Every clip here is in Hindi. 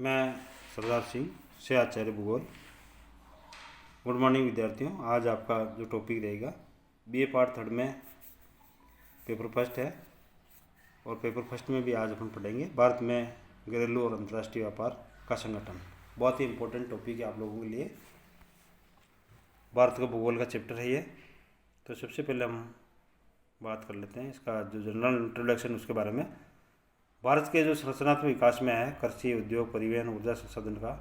मैं सरदार सिंह से आचार्य भूगोल। गुड मॉर्निंग विद्यार्थियों। आज आपका जो टॉपिक रहेगा बीए पार्ट थर्ड में पेपर फर्स्ट है और पेपर फर्स्ट में भी आज अपन पढ़ेंगे भारत में घरेलू और अंतर्राष्ट्रीय व्यापार का संगठन। बहुत ही इम्पोर्टेंट टॉपिक है आप लोगों के लिए। भारत का भूगोल का चैप्टर है ये। तो सबसे पहले हम बात कर लेते हैं इसका जो जनरल इंट्रोडक्शन उसके बारे में। भारत के जो संरचनात्मक विकास में है कृषि, उद्योग, परिवहन, ऊर्जा संसाधन का,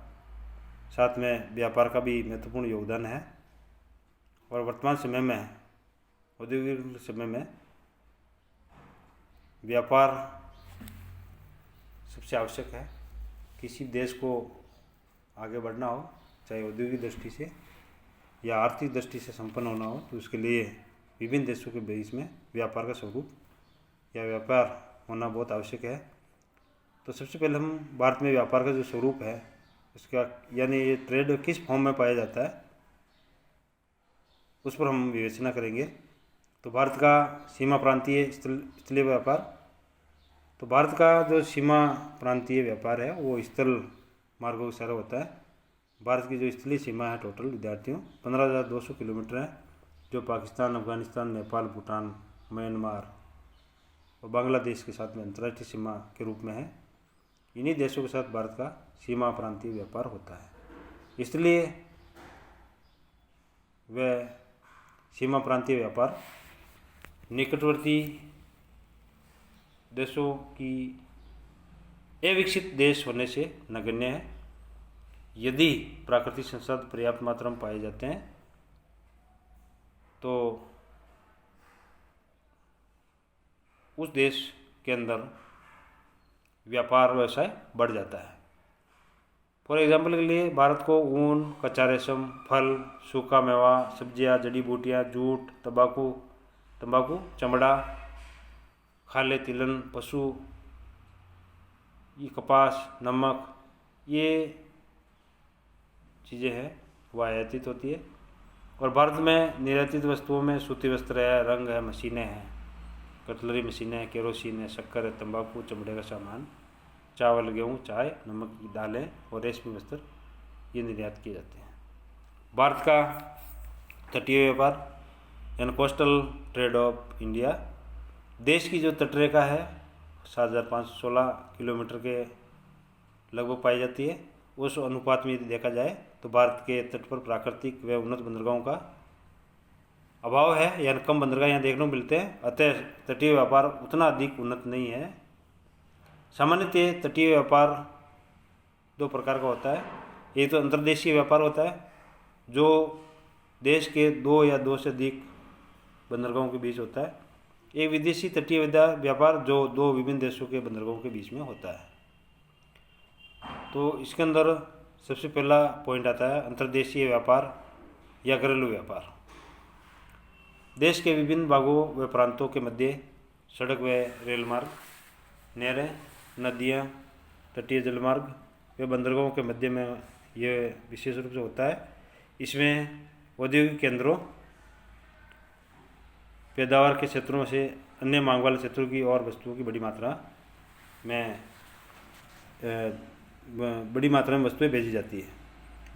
साथ में व्यापार का भी महत्वपूर्ण योगदान है। और वर्तमान समय में औद्योगिक समय में व्यापार सबसे आवश्यक है। किसी देश को आगे बढ़ना हो, चाहे औद्योगिक दृष्टि से या आर्थिक दृष्टि से संपन्न होना हो, तो उसके लिए विभिन्न देशों के बीच में व्यापार का स्वरूप या व्यापार होना बहुत आवश्यक है। तो सबसे पहले हम भारत में व्यापार का जो स्वरूप है उसका, यानी ये ट्रेड किस फॉर्म में पाया जाता है, उस पर हम विवेचना करेंगे। तो भारत का सीमा प्रांतीय स्थलीय व्यापार। तो भारत का जो सीमा प्रांतीय व्यापार है वो स्थल मार्गों से होता है। भारत की जो स्थलीय सीमा है टोटल विद्यार्थियों 15,200 किलोमीटर है, जो पाकिस्तान, अफगानिस्तान, नेपाल, भूटान, म्यांमार और बांग्लादेश के साथ में अंतर्राष्ट्रीय सीमा के रूप में है। इन्हीं देशों के साथ भारत का सीमा प्रांतीय व्यापार होता है। इसलिए वह सीमा प्रांतीय व्यापार निकटवर्ती देशों की अविकसित देश होने से नगण्य है। यदि प्राकृतिक संसाधन पर्याप्त मात्रा में पाए जाते हैं तो उस देश के अंदर व्यापार व्यवसाय बढ़ जाता है। फॉर एग्जाम्पल के लिए भारत को ऊन, कच्चा रेशम, फल, सूखा मेवा, सब्जियां, जड़ी बूटियां, जूट, तंबाकू, चमड़ा, खाले, तिलहन, पशु, ये कपास, नमक, ये चीज़ें हैं वह आयातित होती है। और भारत में निर्यातित वस्तुओं में सूती वस्त्र है, रंग है, मशीनें हैं, कटलरी मशीनें हैं, केरोसिन है, शक्कर है, तंबाकू, चमड़े का सामान, चावल, गेहूँ, चाय, नमक की दालें और रेशमी वस्त्र ये निर्यात किए जाते हैं। भारत का तटीय व्यापार यानी कोस्टल ट्रेड ऑफ इंडिया। देश की जो तटरेखा है 7,516 किलोमीटर के लगभग पाई जाती है। उस अनुपात में यदि देखा जाए तो भारत के तट पर प्राकृतिक व उन्नत बंदरगाहों का अभाव है, यानी कम बंदरगाह यहाँ देखने को मिलते हैं। अतः तटीय व्यापार उतना अधिक उन्नत नहीं है। सामान्यतः तटीय व्यापार दो प्रकार का होता है। एक तो अंतर्देशीय व्यापार होता है जो देश के दो या दो से अधिक बंदरगाहों के बीच होता है। एक विदेशी तटीय व्यापार जो दो विभिन्न देशों के बंदरगाहों के बीच में होता है। तो इसके अंदर सबसे पहला पॉइंट आता है अंतर्देशीय व्यापार या घरेलू व्यापार। देश के विभिन्न भागों व प्रांतों के मध्य सड़क व रेल मार्ग, नहरें, नदियाँ, तटीय जलमार्ग व बंदरगाहों के मध्य में यह विशेष रूप से होता है। इसमें औद्योगिक केंद्रों, पैदावार के क्षेत्रों से अन्य मांग वाले क्षेत्रों की और वस्तुओं की बड़ी मात्रा में वस्तुएं भेजी जाती है।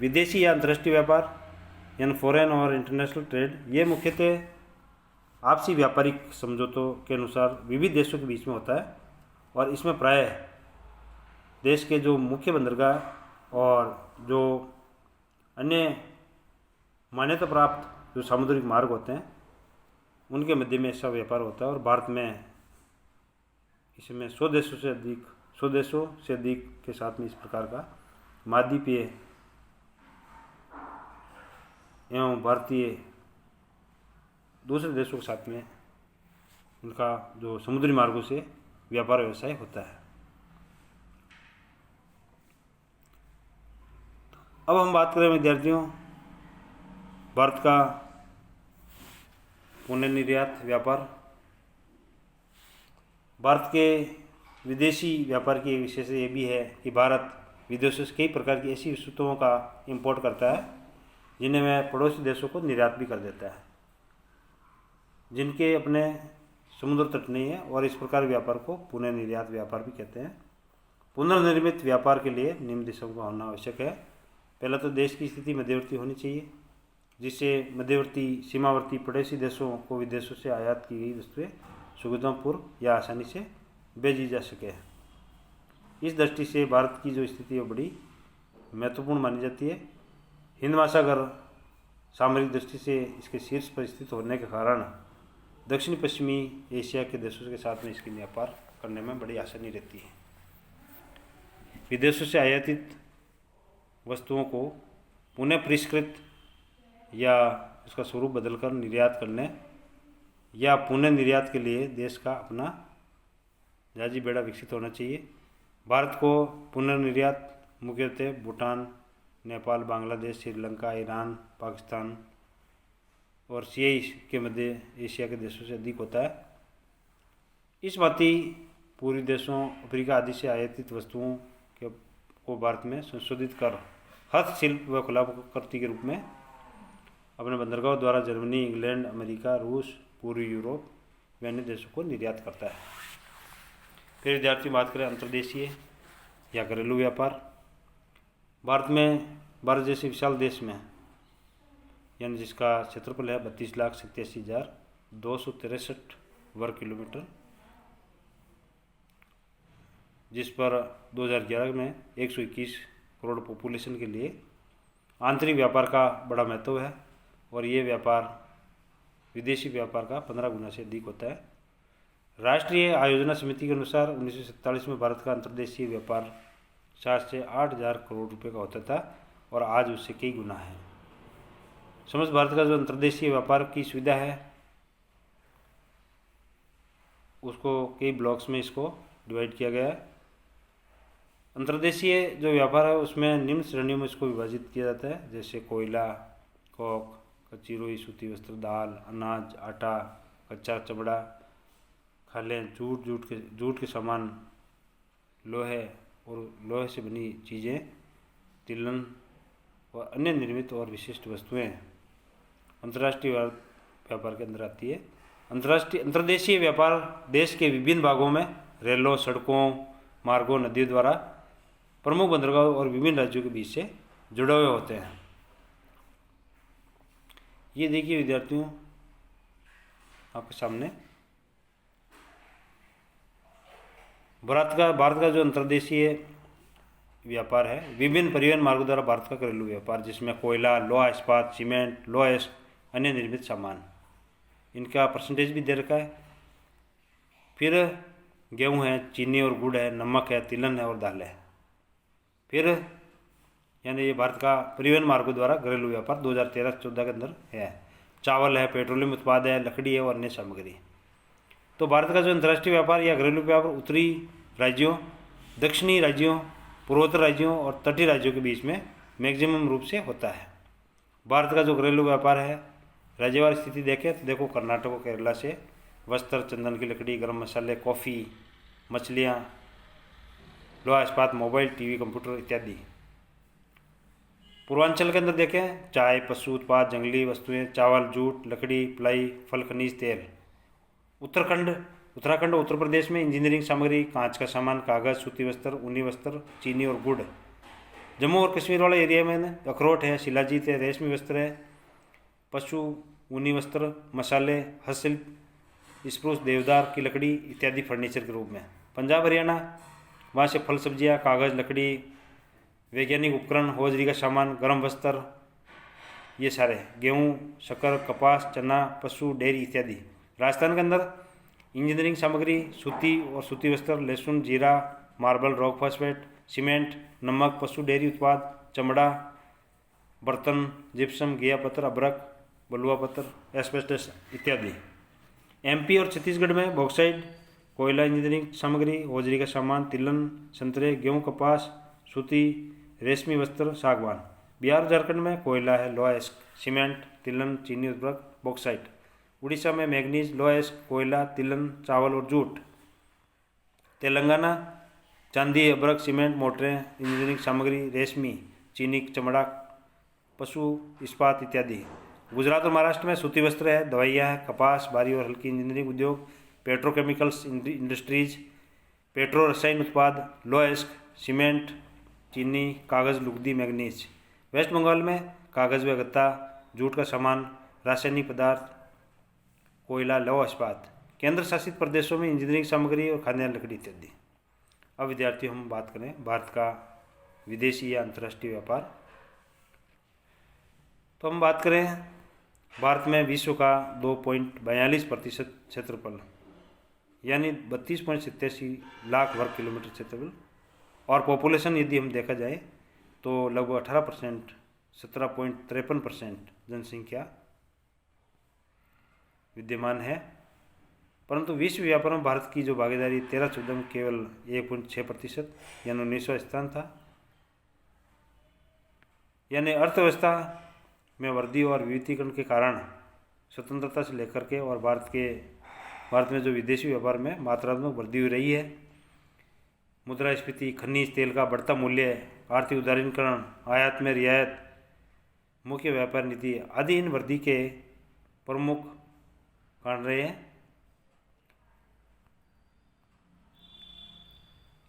विदेशी या अंतर्राष्ट्रीय व्यापार यानी फॉरेन और इंटरनेशनल ट्रेड, ये मुख्यतः आपसी व्यापारिक समझौतों के अनुसार विविध देशों के बीच में होता है। और इसमें प्रायः देश के जो मुख्य बंदरगाह और जो अन्य मान्यता प्राप्त जो सामुद्रिक मार्ग होते हैं उनके मध्य में ऐसा व्यापार होता है। और भारत में इसमें 100 देशों से अधिक के साथ में इस प्रकार का महाद्वीपीय एवं भारतीय दूसरे देशों के साथ में उनका जो समुद्री मार्गों से व्यापार व्यवसाय होता है। अब हम बात करें विद्यार्थियों भारत का पुण्य निर्यात व्यापार। भारत के विदेशी व्यापार की विशेषता ये भी है कि भारत विदेशों से कई प्रकार की ऐसी वस्तुओं का इंपोर्ट करता है जिन्हें वह पड़ोसी देशों को निर्यात भी कर देता है, जिनके अपने समुद्र तट नहीं है। और इस प्रकार व्यापार को पुण्य निर्यात व्यापार भी कहते हैं। पुनर्निर्मित व्यापार के लिए निम्न दिशाओं का होना आवश्यक है। पहला तो देश की स्थिति मध्यवर्ती होनी चाहिए, जिससे मध्यवर्ती सीमावर्ती पड़ोसी देशों को विदेशों से आयात की गई वस्तुएं सुविधापूर्व या आसानी से भेजी जा सके। इस दृष्टि से भारत की जो स्थिति है बड़ी महत्वपूर्ण मानी जाती है। हिंद महासागर सामरिक दृष्टि से इसके शीर्ष पर स्थित होने के कारण दक्षिण पश्चिमी एशिया के देशों के साथ में इसकी व्यापार करने में बड़ी आसानी रहती है। विदेशों से आयातित वस्तुओं को पुनः परिष्कृत या उसका स्वरूप बदलकर निर्यात करने या पुनः निर्यात के लिए देश का अपना जहाजी बेड़ा विकसित होना चाहिए। भारत को पुनर्निर्यात मुख्यतः भूटान, नेपाल, बांग्लादेश, श्रीलंका, ईरान, पाकिस्तान और सीआई के मध्य एशिया के देशों से अधिक होता है। इस भांति पूर्वी देशों, अफ्रीका आदि से आयातित वस्तुओं को भारत में संशोधित कर हस्तशिल्प व कलाकृति के रूप में अपने बंदरगाहों द्वारा जर्मनी, इंग्लैंड, अमेरिका, रूस, पूर्वी यूरोप व अन्य देशों को निर्यात करता है। फिर विद्यार्थी बात करें अंतर्देशीय या घरेलू व्यापार। भारत जैसे विशाल देश में, यानी जिसका क्षेत्रफल है 32,87,263 वर्ग किलोमीटर, जिस पर 2011 में 121 करोड़ पॉपुलेशन के लिए आंतरिक व्यापार का बड़ा महत्व है और ये व्यापार विदेशी व्यापार का 15 गुना से अधिक होता है। राष्ट्रीय आयोजना समिति के अनुसार 1947 में भारत का अंतर्देशीय व्यापार 7 से 8,000 करोड़ रुपए का होता था और आज उससे कई गुना है। समस्त भारत का जो अंतर्देशीय व्यापार की सुविधा है उसको कई ब्लॉक्स में इसको डिवाइड किया गया है। अंतर्देशीय जो व्यापार है उसमें निम्न श्रेणियों में इसको विभाजित किया जाता है, जैसे कोयला, कोक, कच्ची रुई, सूती वस्त्र, दाल, अनाज, आटा, कच्चा चमड़ा, खालें, जूट के सामान, लोहे और लोहे से बनी चीज़ें, तिलहन और अन्य निर्मित और विशिष्ट वस्तुएं अंतर्राष्ट्रीय व्यापार के अंदर आती है। अंतर्देशीय व्यापार देश के विभिन्न भागों में रेलों, सड़कों, मार्गों, नदियों द्वारा प्रमुख बंदरगाहों और विभिन्न राज्यों के बीच से जुड़े हुए होते हैं। ये देखिए विद्यार्थियों आपके सामने भारत का जो अंतर्देशीय व्यापार है, विभिन्न परिवहन मार्गों द्वारा भारत का घरेलू व्यापार, जिसमें कोयला, लोहा इस्पात, सीमेंट, लोहा, अन्य निर्मित सामान, इनका परसेंटेज भी दे रखा है। फिर गेहूँ है, चीनी और गुड़ है, नमक है, तिलहन है और दाल है। फिर यानी ये भारत का परिवहन मार्गों द्वारा घरेलू व्यापार 2013-14 के अंदर है। चावल है, पेट्रोलियम उत्पाद है, लकड़ी है और अन्य सामग्री। तो भारत का जो अंतर्राष्ट्रीय व्यापार या घरेलू व्यापार उत्तरी राज्यों, दक्षिणी राज्यों, पूर्वोत्तर राज्यों और तटीय राज्यों के बीच में मैक्सिमम रूप से होता है। भारत का जो घरेलू व्यापार है, राज्यवार स्थिति देखें तो देखो कर्नाटक और केरला से वस्त्र, चंदन की लकड़ी, गरम मसाले, कॉफ़ी, मछलियाँ, लोहा इस्पात, मोबाइल, टीवी, कंप्यूटर इत्यादि। पूर्वांचल के अंदर देखें चाय, पशु उत्पाद, जंगली वस्तुएं, चावल, जूट, लकड़ी, प्लाई, फल, खनिज, तेल। उत्तराखंड और उत्तर प्रदेश में इंजीनियरिंग सामग्री, कांच का सामान, कागज़, सूती वस्त्र, ऊनी वस्त्र, चीनी और गुड़। जम्मू और कश्मीर वाले एरिया में अखरोट है, शिलाजीत है, रेशमी वस्त्र है, पशु, ऊनी वस्त्र, मसाले, हस्तशिल्प, स्प्रूस, देवदार की लकड़ी इत्यादि फर्नीचर के रूप में। पंजाब, हरियाणा, वहाँ से फल, सब्जियाँ, कागज़, लकड़ी, वैज्ञानिक उपकरण, हौजरी का सामान, गर्म वस्त्र, ये सारे, गेहूँ, शक्कर, कपास, चना, पशु, डेयरी इत्यादि। राजस्थान के अंदर इंजीनियरिंग सामग्री, सूती वस्त्र, लहसुन, जीरा, मार्बल, रॉक फॉस्फेट, सीमेंट, नमक, पशु, डेयरी उत्पाद, चमड़ा, बर्तन, जिप्सम, गिया पत्थर, अभ्रक, बलुआ पत्थर, एस्बेस्टस इत्यादि। एमपी और छत्तीसगढ़ में बॉक्साइट, कोयला, इंजीनियरिंग सामग्री, हौजरी का सामान, तिलहन, संतरे, गेहूँ, कपास, सूती, रेशमी वस्त्र, सागवान। बिहार और झारखंड में कोयला है, लोहा, सीमेंट, तिलहन, चीनी, उर्वरक, बॉक्साइट। उड़ीसा में मैग्नीज, लोहा, कोयला, तिलहन, चावल और जूट। तेलंगाना चांदी, अभ्रक, सीमेंट, मोटरें, इंजीनियरिंग सामग्री, रेशमी, चीनी, चमड़ा, पशु, इस्पात इत्यादि। गुजरात और महाराष्ट्र में सूती वस्त्र है, दवाइयाँ है, कपास, भारी और हल्की इंजीनियरिंग उद्योग, पेट्रोकेमिकल्स इंडस्ट्रीज, पेट्रो रसायन उत्पाद, लोहा, सीमेंट, चीनी, कागज़, लुगदी, मैग्नीज। वेस्ट बंगाल में कागज़ व गत्ता, जूट का सामान, रासायनिक पदार्थ, कोयला, लौह इस्पात। केंद्र शासित प्रदेशों में इंजीनियरिंग सामग्री और खाद्यान्न, लकड़ी इत्यादि। अब विद्यार्थियों हम बात करें भारत का विदेशी या अंतर्राष्ट्रीय व्यापार। तो हम बात करें भारत में विश्व का 2.42% क्षेत्रफल यानी 32.87 लाख वर्ग किलोमीटर क्षेत्रफल, और पॉपुलेशन यदि हम देखा जाए तो लगभग 18%, 17.53% जनसंख्या विद्यमान है। परंतु विश्व व्यापार में भारत की जो भागीदारी 13-14 में केवल 1.6% यानी 19वां स्थान था। यानी अर्थव्यवस्था में वृद्धि और विविधीकरण के कारण स्वतंत्रता से लेकर के और भारत में जो विदेशी व्यापार में मात्रात्मक वृद्धि हो रही है। मुद्रास्फीति, खनिज तेल का बढ़ता मूल्य, आर्थिक उदारीकरण, आयात में रियायत, मुख्य व्यापार नीति आदि इन वृद्धि के प्रमुख कारण रहे हैं।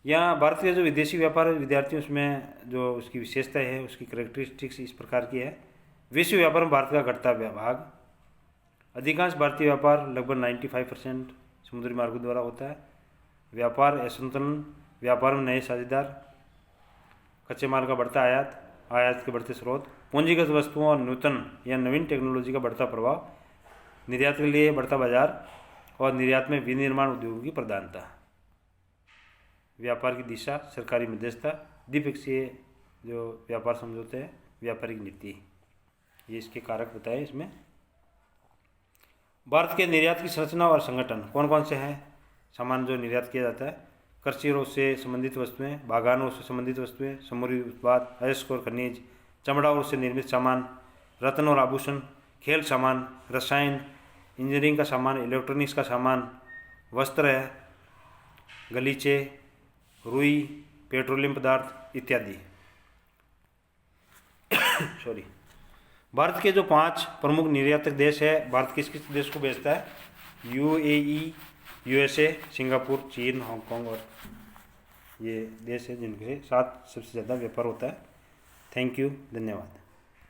यहाँ भारत के जो विदेशी व्यापार विद्यार्थियों उसमें जो उसकी विशेषता है, उसकी कैरेक्टरिस्टिक्स इस प्रकार की है। विश्व व्यापार में भारत का घटता भाग, अधिकांश भारतीय व्यापार लगभग 95% समुद्री मार्गों द्वारा होता है। व्यापार असंतुलन, व्यापार में नए साझेदार, कच्चे माल का बढ़ता आयात के बढ़ते स्रोत, पूंजीगत वस्तुओं और नूतन या नवीन टेक्नोलॉजी का बढ़ता प्रभाव, निर्यात के लिए बढ़ता बाजार और निर्यात में विनिर्माण उद्योगों की प्रधानता। व्यापार की दिशा, सरकारी मध्यस्थता, द्विपक्षीय जो व्यापार समझौते हैं, व्यापारिक नीति, ये इसके कारक बताए। इसमें भारत के निर्यात की संरचना और संगठन कौन कौन से हैं। सामान जो निर्यात किया जाता है, कृषि और उससे संबंधित वस्तुएं, बागान और उससे संबंधित वस्तुएं, समुद्री उत्पाद, अयस्क और खनिज, चमड़ा और उससे निर्मित सामान, रत्न और आभूषण, खेल सामान, रसायन, इंजीनियरिंग का सामान, इलेक्ट्रॉनिक्स का सामान, वस्त्र है, गलीचे, रुई, पेट्रोलियम पदार्थ इत्यादि। सॉरी। भारत के जो 5 प्रमुख निर्यातक देश है, भारत किस किस देश को बेचता है? UAE, USA, सिंगापुर, चीन, हांगकांग और ये देश है जिनके साथ सबसे ज़्यादा व्यापार होता है। थैंक यू, धन्यवाद।